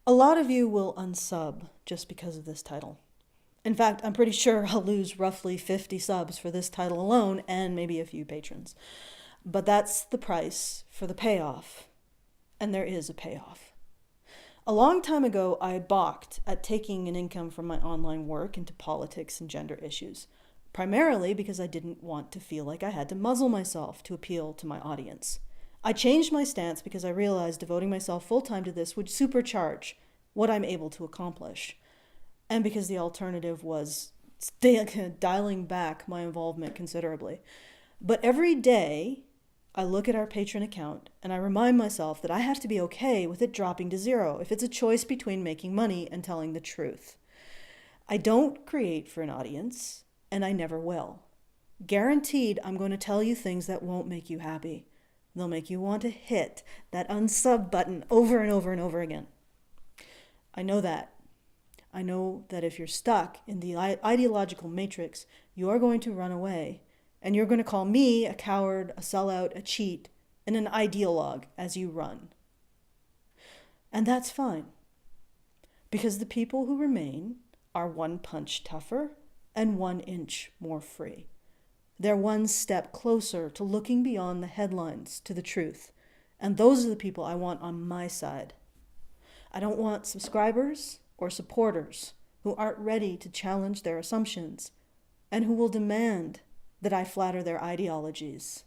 A lot of you will unsub just because of this title. In fact, I'm pretty sure I'll lose roughly 50 subs for this title alone and maybe a few patrons. But that's the price for the payoff. And there is a payoff. A long time ago, I balked at taking an income from my online work into politics and gender issues, primarily because I didn't want to feel like I had to muzzle myself to appeal to my audience. I changed my stance because I realized devoting myself full-time to this would supercharge what I'm able to accomplish, and because the alternative was dialing back my involvement considerably. But every day, I look at our Patreon account and I remind myself that I have to be okay with it dropping to zero if it's a choice between making money and telling the truth. I don't create for an audience, and I never will. Guaranteed, I'm going to tell you things that won't make you happy. They'll make you want to hit that unsub button over and over and over again. I know that. I know that if you're stuck in the ideological matrix, you are going to run away. And you're going to call me a coward, a sellout, a cheat, and an ideologue as you run. And that's fine. Because the people who remain are 1 punch tougher and 1 inch more free. They're 1 step closer to looking beyond the headlines to the truth. And those are the people I want on my side. I don't want subscribers or supporters who aren't ready to challenge their assumptions and who will demand that I flatter their ideologies.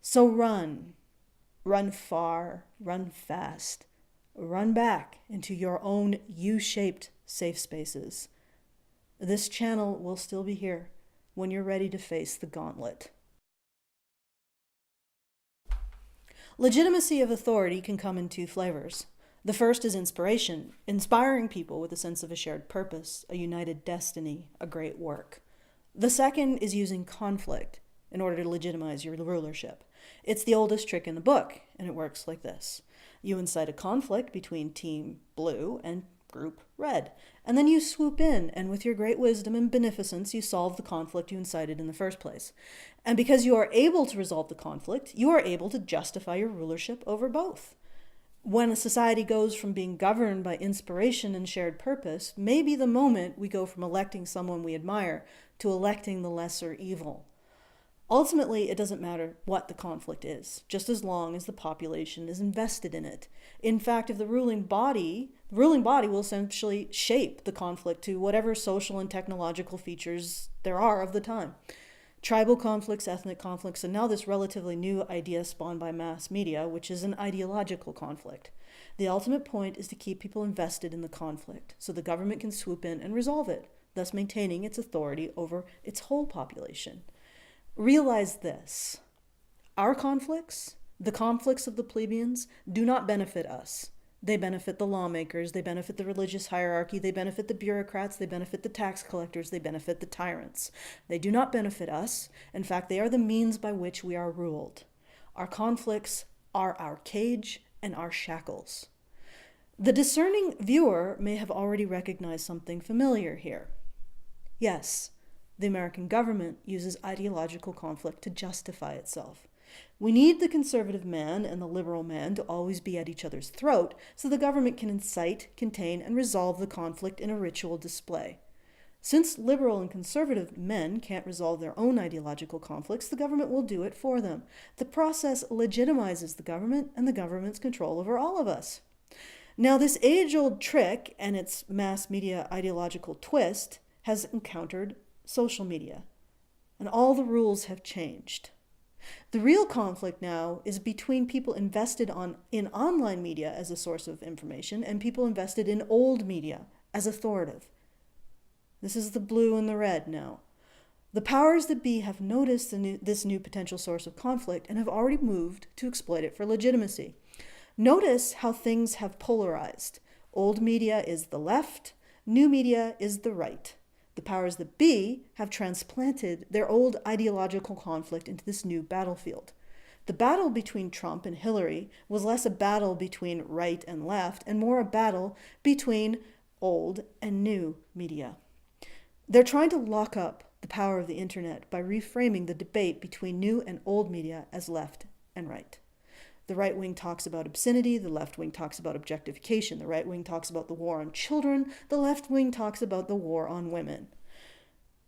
So run. Run far. Run fast. Run back into your own U-shaped safe spaces. This channel will still be here when you're ready to face the gauntlet. Legitimacy of authority can come in 2 flavors. The first is inspiration, inspiring people with a sense of a shared purpose, a united destiny, a great work. The second is using conflict in order to legitimize your rulership. It's the oldest trick in the book, and it works like this. You incite a conflict between Team Blue and Group Red, and then you swoop in, and with your great wisdom and beneficence, you solve the conflict you incited in the first place. And because you are able to resolve the conflict, you are able to justify your rulership over both. When a society goes from being governed by inspiration and shared purpose, may be the moment we go from electing someone we admire to electing the lesser evil. Ultimately, it doesn't matter what the conflict is, just as long as the population is invested in it. In fact, if the ruling body will essentially shape the conflict to whatever social and technological features there are of the time. Tribal conflicts, ethnic conflicts, and now this relatively new idea spawned by mass media, which is an ideological conflict. The ultimate point is to keep people invested in the conflict so the government can swoop in and resolve it, thus maintaining its authority over its whole population. Realize this. Our conflicts, the conflicts of the plebeians, do not benefit us. They benefit the lawmakers, they benefit the religious hierarchy, they benefit the bureaucrats, they benefit the tax collectors, they benefit the tyrants. They do not benefit us. In fact, they are the means by which we are ruled. Our conflicts are our cage and our shackles. The discerning viewer may have already recognized something familiar here. Yes, the American government uses ideological conflict to justify itself. We need the conservative man and the liberal man to always be at each other's throat so the government can incite, contain, and resolve the conflict in a ritual display. Since liberal and conservative men can't resolve their own ideological conflicts, the government will do it for them. The process legitimizes the government and the government's control over all of us. Now, this age-old trick and its mass media ideological twist has encountered social media, and all the rules have changed. The real conflict now is between people invested in online media as a source of information and people invested in old media as authoritative. This is the blue and the red now. The powers that be have noticed this new potential source of conflict and have already moved to exploit it for legitimacy. Notice how things have polarized. Old media is the left, new media is the right. The powers that be have transplanted their old ideological conflict into this new battlefield. The battle between Trump and Hillary was less a battle between right and left and more a battle between old and new media. They're trying to lock up the power of the internet by reframing the debate between new and old media as left and right. The right wing talks about obscenity, the left wing talks about objectification. The right wing talks about the war on children, the left wing talks about the war on women.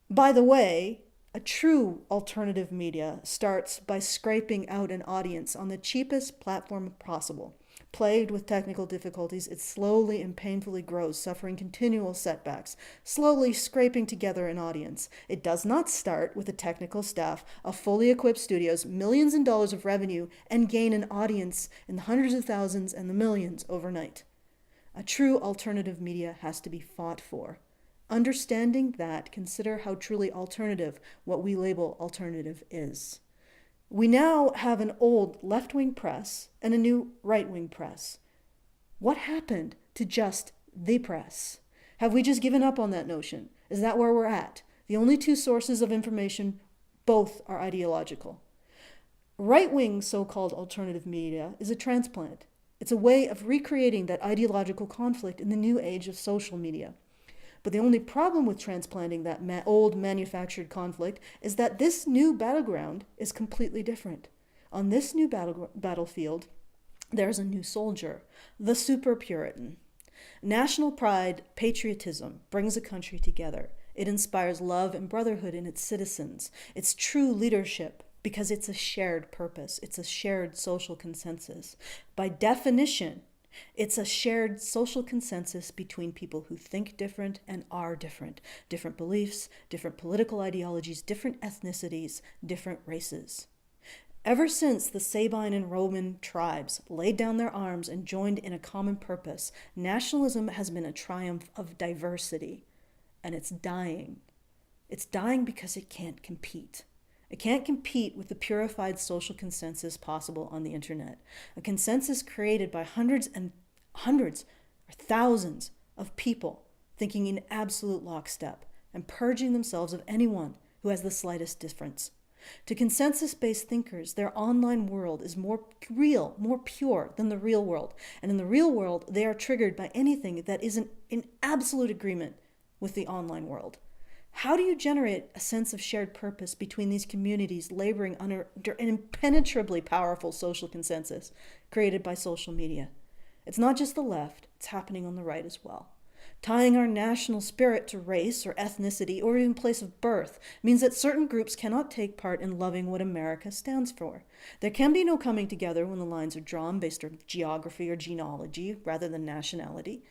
By the way, a true alternative media starts by scraping out an audience on the cheapest platform possible. Plagued with technical difficulties, it slowly and painfully grows, suffering continual setbacks, slowly scraping together an audience. It does not start with a technical staff of fully equipped studios, millions in dollars of revenue, and gain an audience in the hundreds of thousands and the millions overnight. A true alternative media has to be fought for. Understanding that, consider how truly alternative what we label alternative is. We now have an old left-wing press and a new right-wing press. What happened to just the press? Have we just given up on that notion? Is that where we're at? The only two sources of information, both are ideological. Right-wing so-called alternative media is a transplant. It's a way of recreating that ideological conflict in the new age of social media. But the only problem with transplanting that old manufactured conflict is that this new battleground is completely different. On this new battlefield, there's a new soldier, the super Puritan. National pride, patriotism brings a country together. It inspires love and brotherhood in its citizens. It's true leadership because it's a shared purpose. It's a shared social consensus. By definition, it's a shared social consensus between people who think different and are different. Different beliefs, different political ideologies, different ethnicities, different races. Ever since the Sabine and Roman tribes laid down their arms and joined in a common purpose, nationalism has been a triumph of diversity. And it's dying. It's dying because it can't compete. It can't compete with the purified social consensus possible on the internet. A consensus created by hundreds or thousands of people thinking in absolute lockstep and purging themselves of anyone who has the slightest difference. To consensus-based thinkers, their online world is more real, more pure than the real world. And in the real world, they are triggered by anything that isn't in absolute agreement with the online world. How do you generate a sense of shared purpose between these communities laboring under an impenetrably powerful social consensus created by social media? It's not just the left, it's happening on the right as well. Tying our national spirit to race or ethnicity or even place of birth means that certain groups cannot take part in loving what America stands for. There can be no coming together when the lines are drawn based on geography or genealogy rather than nationality.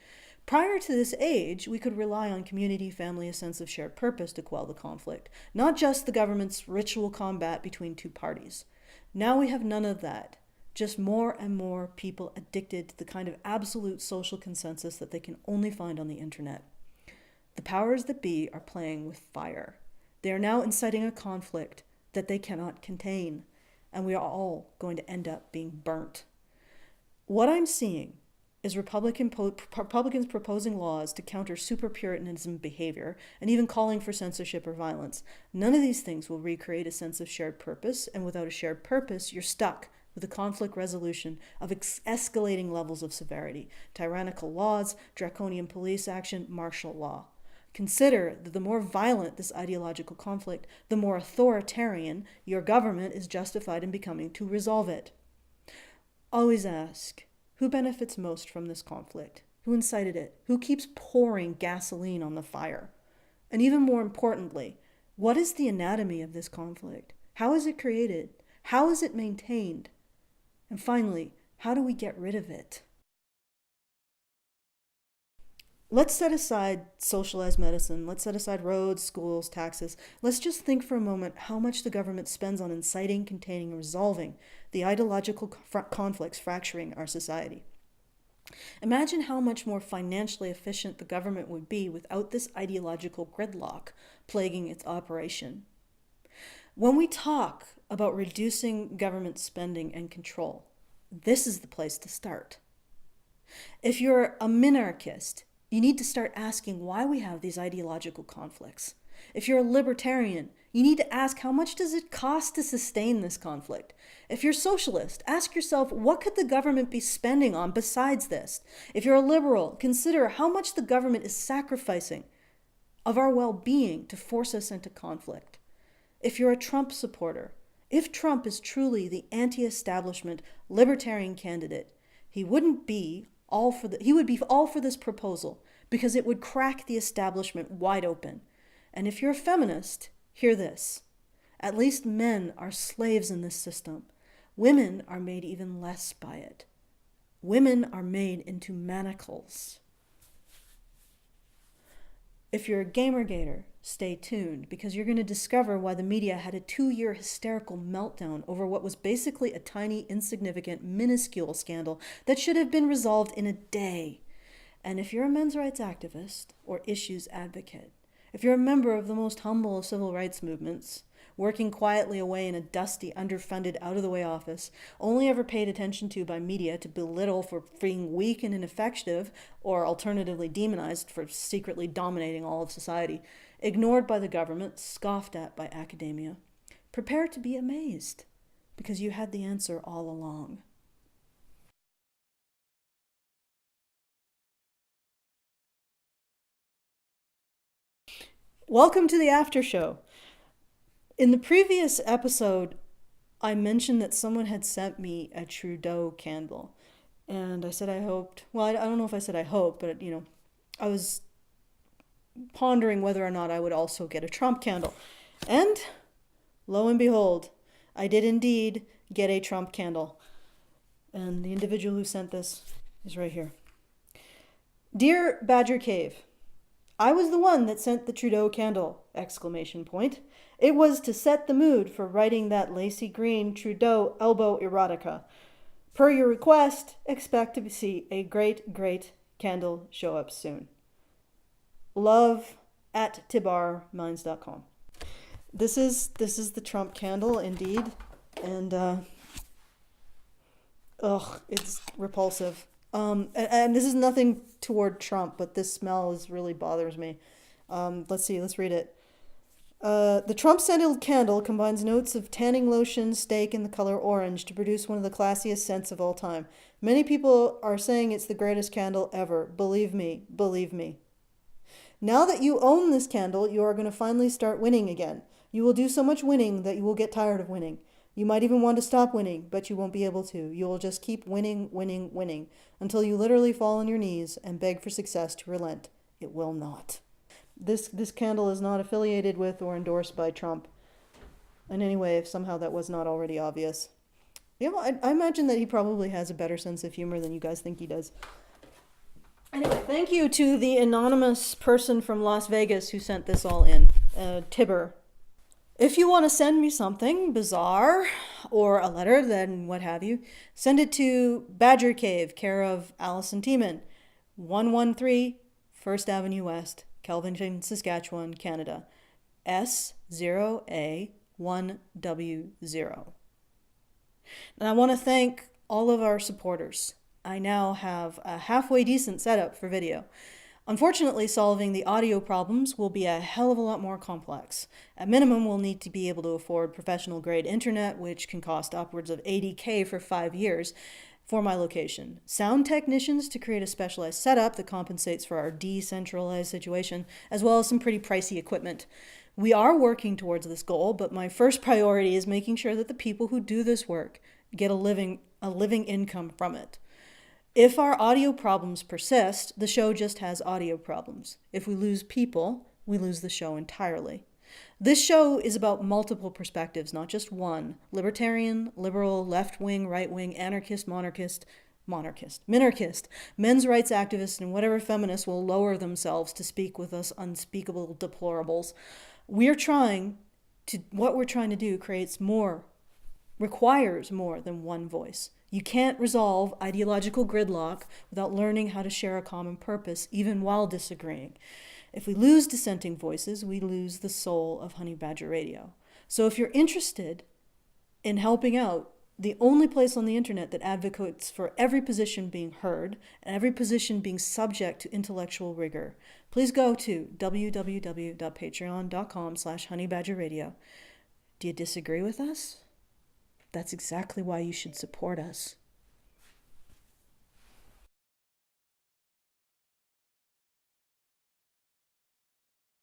Prior to this age, we could rely on community, family, a sense of shared purpose to quell the conflict, not just the government's ritual combat between two parties. Now we have none of that, just more and more people addicted to the kind of absolute social consensus that they can only find on the internet. The powers that be are playing with fire. They are now inciting a conflict that they cannot contain, and we are all going to end up being burnt. What I'm seeing is Republicans proposing laws to counter super Puritanism behavior and even calling for censorship or violence. None of these things will recreate a sense of shared purpose, and without a shared purpose, you're stuck with a conflict resolution of escalating levels of severity, tyrannical laws, draconian police action, martial law. Consider that the more violent this ideological conflict, the more authoritarian your government is justified in becoming to resolve it. Always ask, who benefits most from this conflict? Who incited it? Who keeps pouring gasoline on the fire? And even more importantly, what is the anatomy of this conflict? How is it created? How is it maintained? And finally, how do we get rid of it? Let's set aside socialized medicine. Let's set aside roads, schools, taxes. Let's just think for a moment how much the government spends on inciting, containing, and resolving the ideological conflicts fracturing our society. Imagine how much more financially efficient the government would be without this ideological gridlock plaguing its operation. When we talk about reducing government spending and control, this is the place to start. If you're a minarchist, you need to start asking why we have these ideological conflicts. If you're a libertarian, you need to ask how much does it cost to sustain this conflict? If you're socialist, ask yourself what could the government be spending on besides this? If you're a liberal, consider how much the government is sacrificing of our well-being to force us into conflict. If you're a Trump supporter, If Trump is truly the anti-establishment libertarian candidate, he would be all for this proposal because it would crack the establishment wide open. And if you're a feminist, hear this. At least men are slaves in this system. Women are made even less by it. Women are made into manacles. If you're a Gamergator, stay tuned because you're going to discover why the media had a 2-year hysterical meltdown over what was basically a tiny, insignificant, minuscule scandal that should have been resolved in a day. And if you're a men's rights activist or issues advocate, if you're a member of the most humble of civil rights movements, working quietly away in a dusty, underfunded, out-of-the-way office, only ever paid attention to by media to belittle for being weak and ineffective, or alternatively demonized for secretly dominating all of society, ignored by the government, scoffed at by academia, prepare to be amazed, because you had the answer all along. Welcome to the after show. In the previous episode, I mentioned that someone had sent me a Trudeau candle. And I said I hoped, well, I don't know if I said I hoped, but, I was pondering whether or not I would also get a Trump candle. And lo and behold, I did indeed get a Trump candle. And the individual who sent this is right here. Dear Badger Cave, I was the one that sent the Trudeau candle! ! It was to set the mood for writing that lacy green Trudeau elbow erotica. Per your request, expect to see a great, great candle show up soon. Love at tibarminds.com. This is the Trump candle, indeed. And, it's repulsive. And this is nothing toward Trump, but this smell really bothers me. Let's read it. The Trump-scented candle combines notes of tanning lotion, steak, and the color orange to produce one of the classiest scents of all time. Many people are saying it's the greatest candle ever. Believe me, believe me. Now that you own this candle, you are going to finally start winning again. You will do so much winning that you will get tired of winning. You might even want to stop winning, but you won't be able to. You will just keep winning, winning, winning, until you literally fall on your knees and beg for success to relent. It will not. This candle is not affiliated with or endorsed by Trump. In any way, if somehow that was not already obvious. I imagine that he probably has a better sense of humor than you guys think he does. Anyway, thank you to the anonymous person from Las Vegas who sent this all in. Tibber. If you want to send me something bizarre or a letter, then what have you, send it to Badger Cave, care of Allison Tiemann, 113 First Avenue West, Kelvington, Saskatchewan, Canada, S0A1W0. And I want to thank all of our supporters. I now have a halfway decent setup for video. Unfortunately, solving the audio problems will be a hell of a lot more complex. At minimum, we'll need to be able to afford professional-grade internet, which can cost upwards of $80K for 5 years for my location. Sound technicians to create a specialized setup that compensates for our decentralized situation, as well as some pretty pricey equipment. We are working towards this goal, but my first priority is making sure that the people who do this work get a living income from it. If our audio problems persist, the show just has audio problems. If we lose people, we lose the show entirely. This show is about multiple perspectives, not just one. Libertarian, liberal, left-wing, right-wing, anarchist, monarchist, minarchist, men's rights activists, and whatever feminists will lower themselves to speak with us unspeakable deplorables. What we're trying to do requires more than one voice. You can't resolve ideological gridlock without learning how to share a common purpose, even while disagreeing. If we lose dissenting voices, we lose the soul of Honey Badger Radio. So if you're interested in helping out, the only place on the internet that advocates for every position being heard and every position being subject to intellectual rigor, please go to www.patreon.com/honeybadgerradio. Do you disagree with us? That's exactly why you should support us.